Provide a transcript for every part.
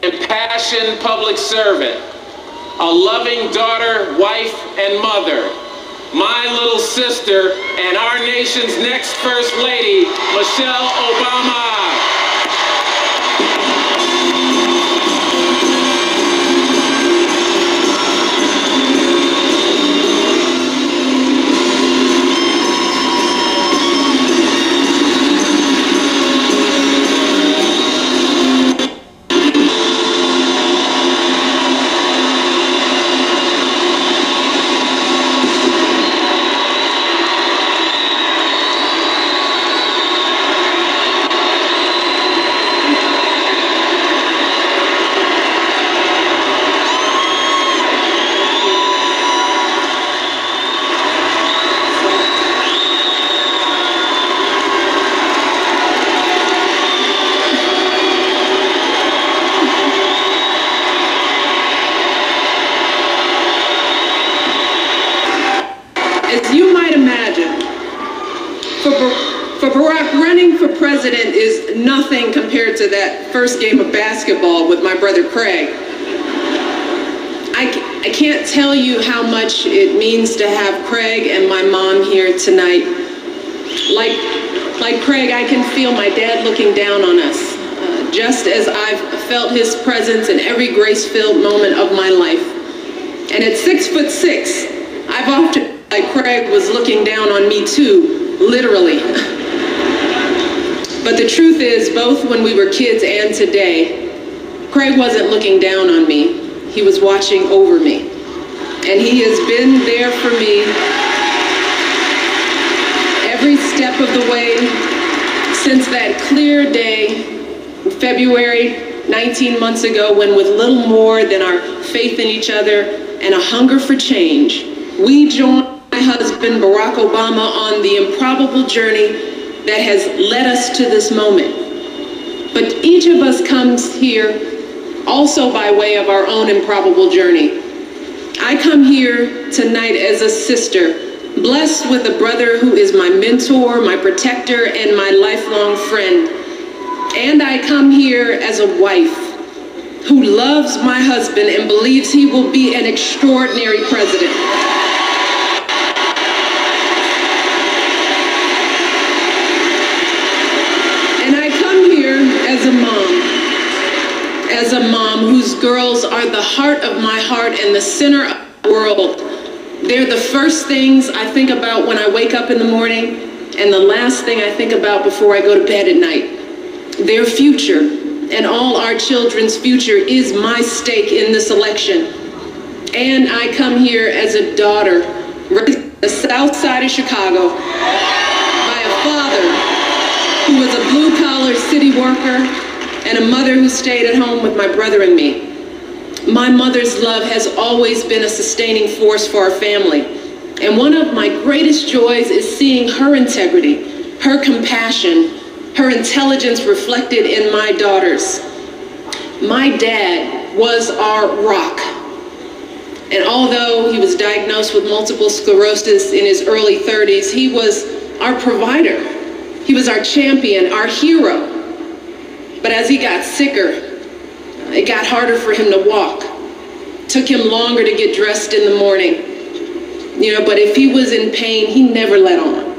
impassioned public servant, a loving daughter, wife, and mother, my little sister, and our nation's next First Lady, Michelle Obama. As you might imagine, for Barack, running for president is nothing compared to that first game of basketball with my brother Craig. I can't tell you how much it means to have Craig and my mom here tonight. Like Craig, I can feel my dad looking down on us, just as I've felt his presence in every grace-filled moment of my life. And at 6'6", I've often like Craig was looking down on me too, literally. But the truth is, both when we were kids and today, Craig wasn't looking down on me. He was watching over me. And he has been there for me every step of the way since that clear day, February 19 months ago, when with little more than our faith in each other and a hunger for change, we joined my husband, Barack Obama, on the improbable journey that has led us to this moment. But each of us comes here also by way of our own improbable journey. I come here tonight as a sister, blessed with a brother who is my mentor, my protector, and my lifelong friend. And I come here as a wife who loves my husband and believes he will be an extraordinary president. As a mom whose girls are the heart of my heart and the center of the world. They're the first things I think about when I wake up in the morning and the last thing I think about before I go to bed at night. Their future and all our children's future is my stake in this election. And I come here as a daughter raised on the south side of Chicago by a father who was a blue-collar city worker and a mother who stayed at home with my brother and me. My mother's love has always been a sustaining force for our family. And one of my greatest joys is seeing her integrity, her compassion, her intelligence reflected in my daughters. My dad was our rock. And although he was diagnosed with multiple sclerosis in his early 30s, he was our provider. He was our champion, our hero. But as he got sicker, it got harder for him to walk. Took him longer to get dressed in the morning. But if he was in pain, he never let on.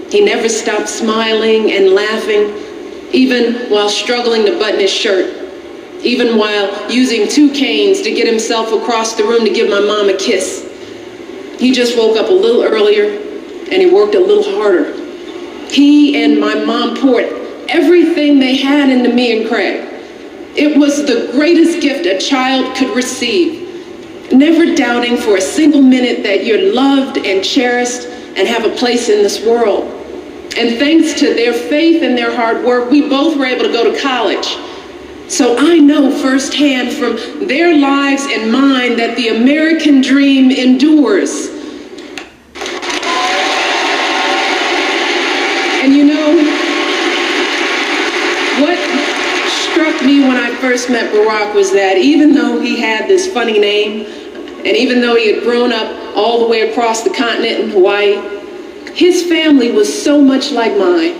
He never stopped smiling and laughing, even while struggling to button his shirt, even while using 2 canes to get himself across the room to give my mom a kiss. He just woke up a little earlier and he worked a little harder. He and my mom poured everything they had into me and Craig. It was the greatest gift a child could receive, never doubting for a single minute that you're loved and cherished and have a place in this world. And thanks to their faith and their hard work, we both were able to go to college. So I know firsthand from their lives and mine that the American dream endures. And what struck me when I first met Barack was that even though he had this funny name, and even though he had grown up all the way across the continent in Hawaii, his family was so much like mine.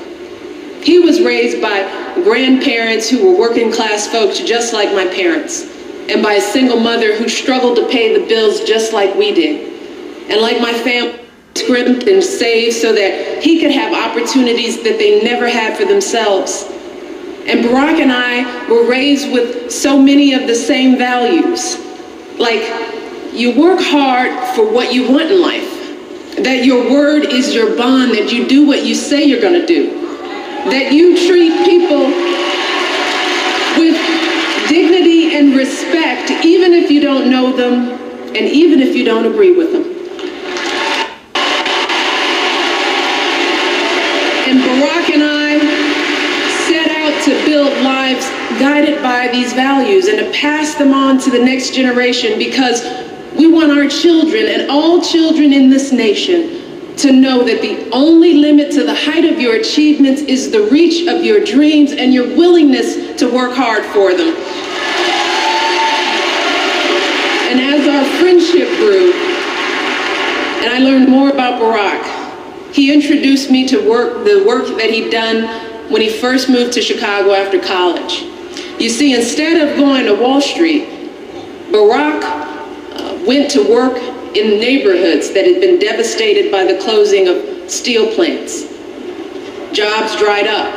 He was raised by grandparents who were working class folks just like my parents, and by a single mother who struggled to pay the bills just like we did. And like my family, scrimped and saved so that he could have opportunities that they never had for themselves. And Barack and I were raised with so many of the same values, like you work hard for what you want in life, that your word is your bond, that you do what you say you're going to do, that you treat people with dignity and respect, even if you don't know them and even if you don't agree with them. And Barack and I set out to build lives guided by these values and to pass them on to the next generation, because we want our children and all children in this nation to know that the only limit to the height of your achievements is the reach of your dreams and your willingness to work hard for them. And as our friendship grew, and I learned more about Barack, he introduced me to the work that he'd done when he first moved to Chicago after college. You see, instead of going to Wall Street, Barack went to work in neighborhoods that had been devastated by the closing of steel plants. Jobs dried up,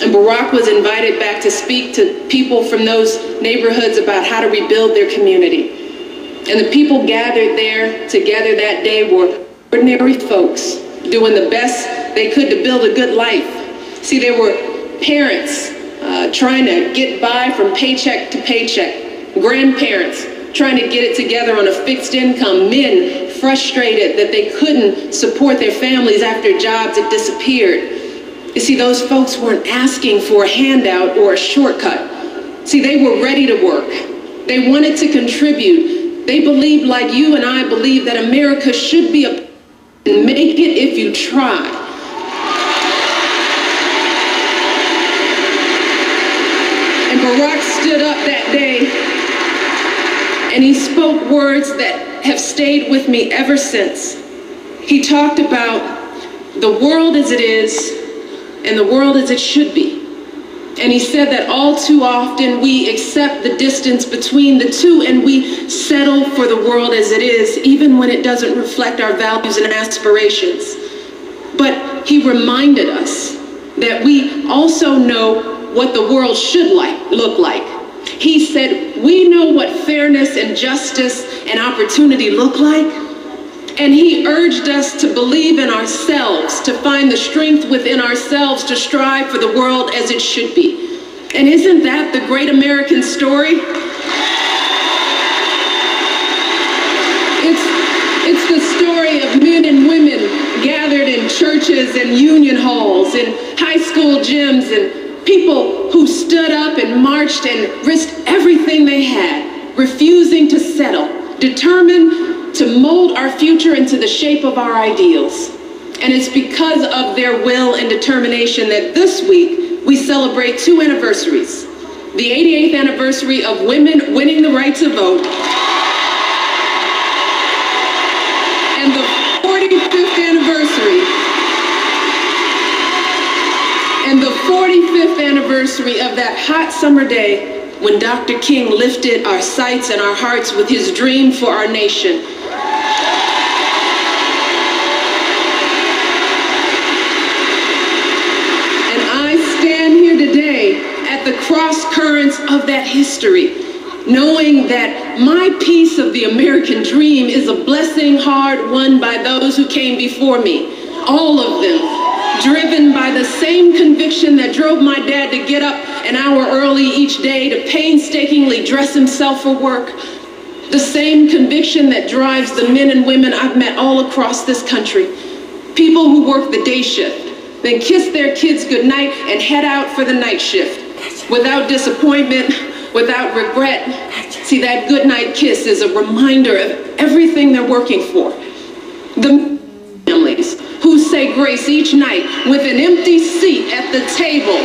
and Barack was invited back to speak to people from those neighborhoods about how to rebuild their community. And the people gathered there together that day were ordinary folks doing the best they could to build a good life. See, there were parents trying to get by from paycheck to paycheck, grandparents trying to get it together on a fixed income, men frustrated that they couldn't support their families after jobs had disappeared. You see, those folks weren't asking for a handout or a shortcut. See, they were ready to work. They wanted to contribute. They believed, like you and I believe, that America should be a and make it if you try. And Barack stood up that day and he spoke words that have stayed with me ever since. He talked about the world as it is and the world as it should be. And he said that all too often we accept the distance between the two and we settle for the world as it is, even when it doesn't reflect our values and aspirations. But he reminded us that we also know what the world should look like. He said, we know what fairness and justice and opportunity look like. And he urged us to believe in ourselves, to find the strength within ourselves to strive for the world as it should be. And isn't that the great American story? It's the story of men and women gathered in churches and union halls and high school gyms, and people who stood up and marched and risked everything they had, refusing to settle, determined to mold our future into the shape of our ideals. And it's because of their will and determination that this week we celebrate two anniversaries. The 88th anniversary of women winning the right to vote, and the 45th anniversary of that hot summer day when Dr. King lifted our sights and our hearts with his dream for our nation. And I stand here today at the cross currents of that history, knowing that my piece of the American dream is a blessing hard won by those who came before me, all of them, driven by the same conviction that drove my dad to get up an hour early each day to painstakingly dress himself for work, the same conviction that drives the men and women I've met all across this country, people who work the day shift, then kiss their kids goodnight and head out for the night shift, without disappointment, without regret. See, that goodnight kiss is a reminder of everything they're working for. The families who say grace each night with an empty seat at the table